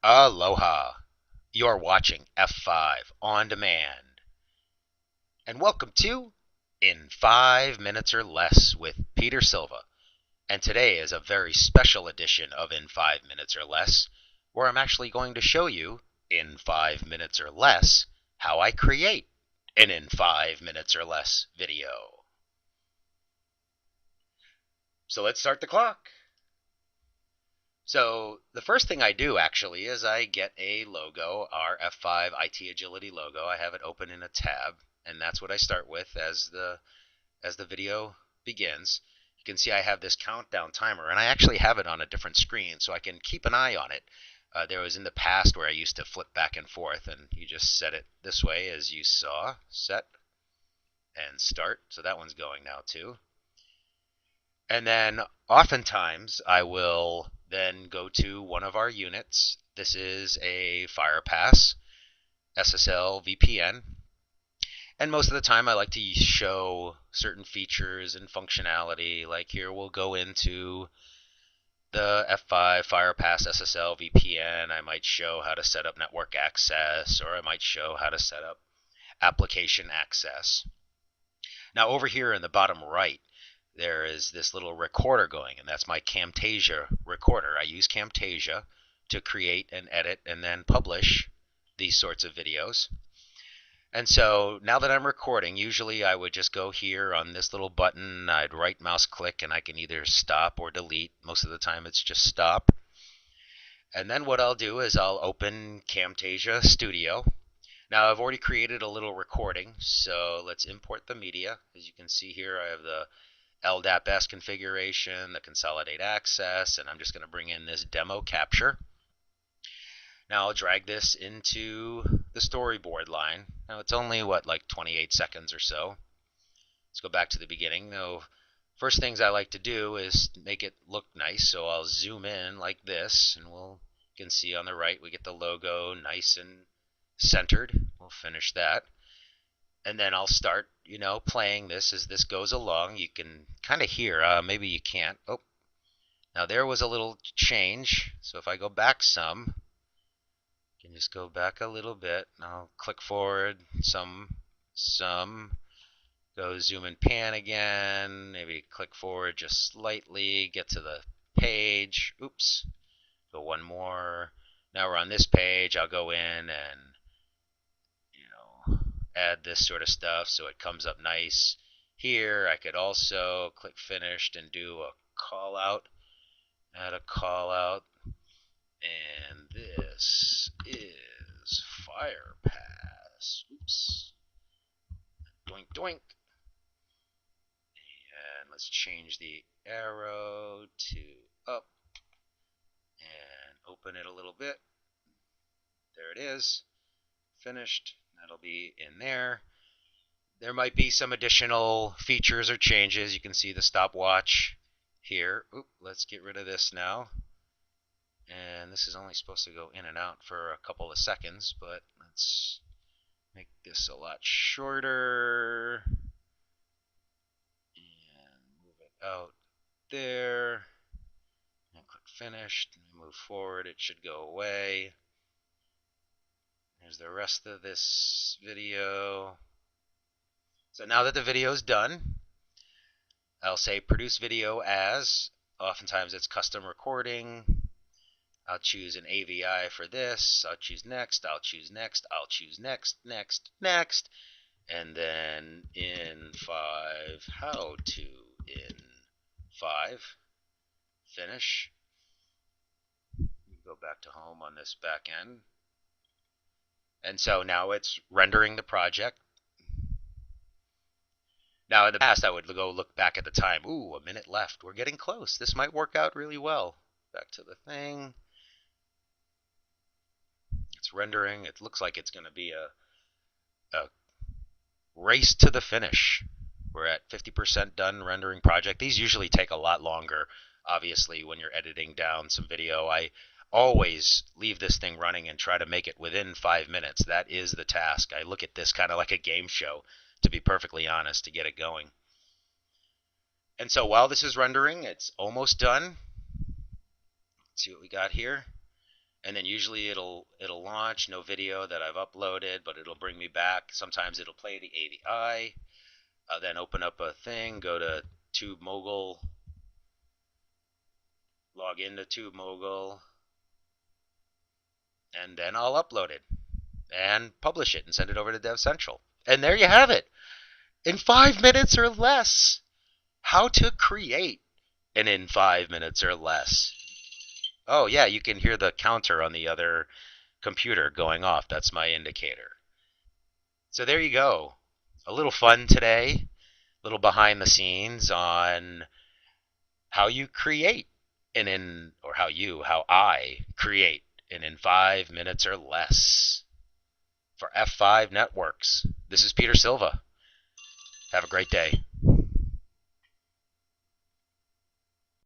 Aloha. You're watching F5 on demand. And welcome to In 5 Minutes or Less with Peter Silva. And today is a very special edition of In 5 Minutes or Less, where I'm actually going to show you, in 5 minutes or less, how I create an In 5 Minutes or Less video. So let's start the clock. So the first thing I do actually is I get a logo, our F5 IT Agility logo. I have it open in a tab, and that's what I start with as the video begins. You can see I have this countdown timer, and I actually have it on a different screen so I can keep an eye on it. There was in the past where I used to flip back and forth, and you just set it this way as you saw. Set and start. So that one's going now too. And then oftentimes I will then go to one of our units. This is a FirePass SSL VPN. And most of the time I like to show certain features and functionality. Like here we'll go into the F5 FirePass SSL VPN. I might show how to set up network access, or I might show how to set up application access. Now over here in the bottom right, there is this little recorder going, and that's my Camtasia recorder. I use Camtasia to create and edit and then publish these sorts of videos. And so now that I'm recording, usually I would just go here on this little button. I'd right mouse click and I can either stop or delete. Most of the time it's just stop. And then what I'll do is I'll open Camtasia Studio. Now I've already created a little recording, so let's import the media. As you can see here, I have the LDAP-S configuration, the consolidate access, and I'm just going to bring in this demo capture. Now I'll drag this into the storyboard line. Now it's only, like 28 seconds or so. Let's go back to the beginning. Now, first things I like to do is make it look nice, so I'll zoom in like this, and you can see on the right we get the logo nice and centered. We'll finish that. And then I'll start, playing this as this goes along. You can kind of hear, maybe you can't. Oh, now there was a little change. So if I go back some, you can just go back a little bit. And I'll click forward some, go zoom and pan again. Maybe click forward just slightly, get to the page. Oops, go one more. Now we're on this page. I'll go in and add this sort of stuff so it comes up nice. Here I could also click finished and do a call out, add a call out, and this is FirePass. Oops. Doink doink. And let's change the arrow to up and open it a little bit. There it is. Finished. That'll be in there. There might be some additional features or changes. You can see the stopwatch here. Oop, let's get rid of this now. And this is only supposed to go in and out for a couple of seconds, but let's make this a lot shorter. And move it out there. And click finished. And move forward. It should go away. Here's the rest of this video. So now that the video is done, I'll say produce video as. Oftentimes it's custom recording. I'll choose an AVI for this. I'll choose next. I'll choose next. I'll choose next, next, next. And then in 5, how to in 5. Finish. Go back to home on this back end. And so now it's rendering the project. Now in the past I would go look back at the time. Ooh, a minute left. We're getting close. This might work out really well. Back to the thing. It's rendering. It looks like it's going to be a race to the finish. We're at 50% done rendering project. These usually take a lot longer, obviously, when you're editing down some video. I always leave this thing running and try to make it within 5 minutes. That is the task. I look at this kind of like a game show, to be perfectly honest, to get it going. And so while this is rendering, it's almost done. Let's see what we got here. and then usually it'll launch no video that I've uploaded, but it'll bring me back. Sometimes it'll play the AVI, then open up a thing, go to TubeMogul, log into TubeMogul, and then I'll upload it and publish it and send it over to Dev Central. And there you have it. In 5 minutes or less, how to create an in 5 minutes or less. Oh yeah, you can hear the counter on the other computer going off. That's my indicator. So there you go. A little fun today, a little behind the scenes on how you create an in, or how I create an in 5 minutes or less for F5 networks. This is Peter Silva. Have a great day.